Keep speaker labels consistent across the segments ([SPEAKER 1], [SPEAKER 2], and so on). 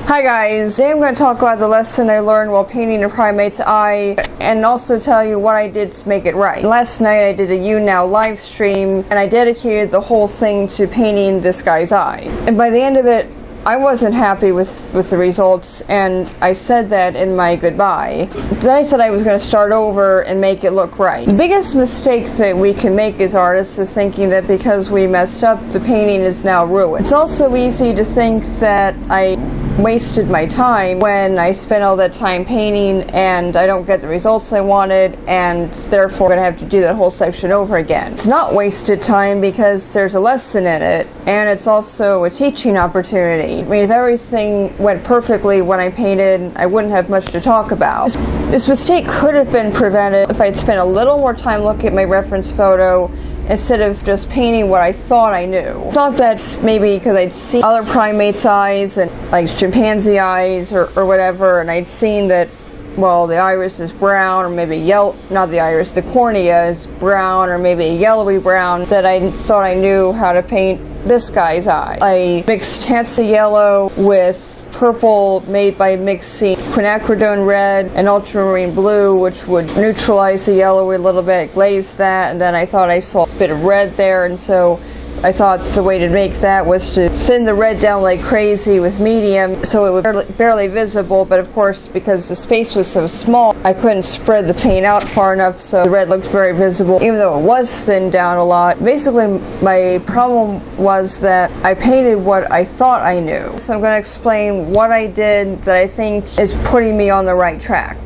[SPEAKER 1] Hi guys, today I'm going to talk about the lesson I learned while painting a primate's eye and also tell you what I did to make it right. Last night I did a YouNow live stream and I dedicated the whole thing to painting this guy's eye. And by the end of it, I wasn't happy with the results, and I said that in my goodbye. Then I said I was going to start over and make it look right. The biggest mistake that we can make as artists is thinking that because we messed up, the painting is now ruined. It's also easy to think that I wasted my time when I spent all that time painting and I don't get the results I wanted, and therefore I'm going to have to do that whole section over again. It's not wasted time because there's a lesson in it, and it's also a teaching opportunity. I mean, if everything went perfectly when I painted, I wouldn't have much to talk about. This mistake could have been prevented if I'd spent a little more time looking at my reference photo instead of just painting what I thought I knew. I thought that's maybe because I'd seen other primates' eyes, and like chimpanzee eyes or whatever, and I'd seen that, well, the iris is brown, or maybe not the iris, the cornea is brown, or maybe a yellowy brown, that I thought I knew how to paint this guy's eye. I mixed Hansa yellow with purple made by mixing quinacridone red and ultramarine blue, which would neutralize the yellow a little bit, glaze that, and then I thought I saw a bit of red there, and so I thought the way to make that was to thin the red down like crazy with medium so it was barely visible, but of course because the space was so small I couldn't spread the paint out far enough so the red looked very visible even though it was thinned down a lot. Basically my problem was that I painted what I thought I knew. So I'm going to explain what I did that I think is putting me on the right track.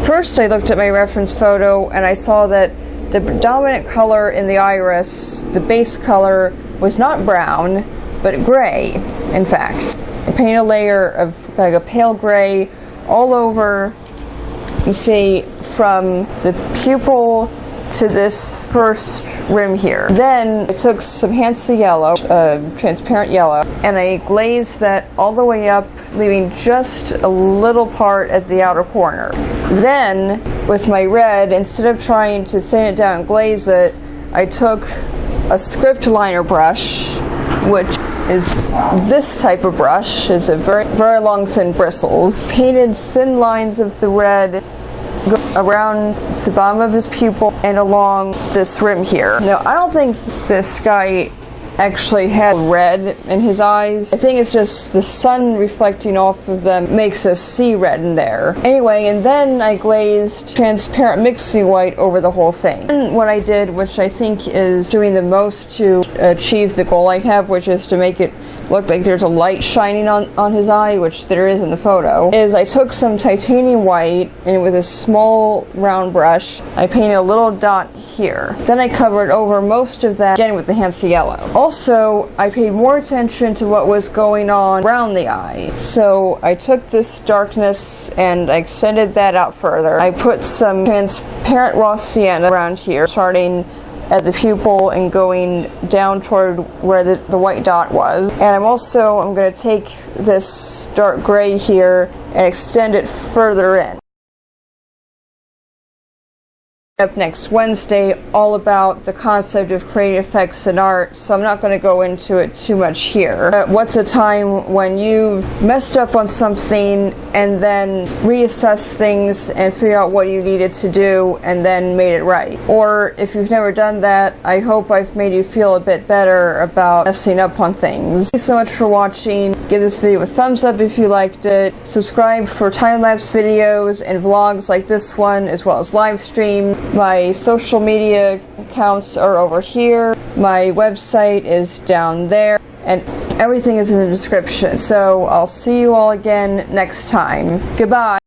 [SPEAKER 1] First, I looked at my reference photo and I saw that the predominant color in the iris, the base color, was not brown, but gray, in fact. I painted a layer of like a pale gray all over, you see, from the pupil to this first rim here. Then I took some Hansa yellow, transparent yellow, and I glazed that all the way up, leaving just a little part at the outer corner. Then, with my red, instead of trying to thin it down and glaze it, I took a script liner brush, which is this type of brush, is a very long, thin bristles. Painted thin lines of the red around the bottom of his pupil and along this rim here. Now, I don't think this guy actually had red in his eyes. I think it's just the sun reflecting off of them makes us see red in there. Anyway, and then I glazed transparent mixing white over the whole thing. And what I did, which I think is doing the most to achieve the goal I have, which is to make it look like there's a light shining on his eye, which there is in the photo, is I took some titanium white and with a small round brush, I painted a little dot here. Then I covered over most of that again with the Hansa yellow. Also, I paid more attention to what was going on around the eye. So I took this darkness and I extended that out further. I put some transparent raw sienna around here, starting at the pupil and going down toward where the white dot was. And I'm going to take this dark gray here and extend it further in. Up next Wednesday, all about the concept of creative effects in art, so I'm not going to go into it too much here. What's a time when you've messed up on something and then reassessed things and figure out what you needed to do and then made it right? Or if you've never done that, I hope I've made you feel a bit better about messing up on things. Thank you so much for watching. Give this video a thumbs up if you liked it. Subscribe for time-lapse videos and vlogs like this one, as well as live stream. My social media accounts are over here. My website is down there, and everything is in the description. So I'll see you all again next time. Goodbye.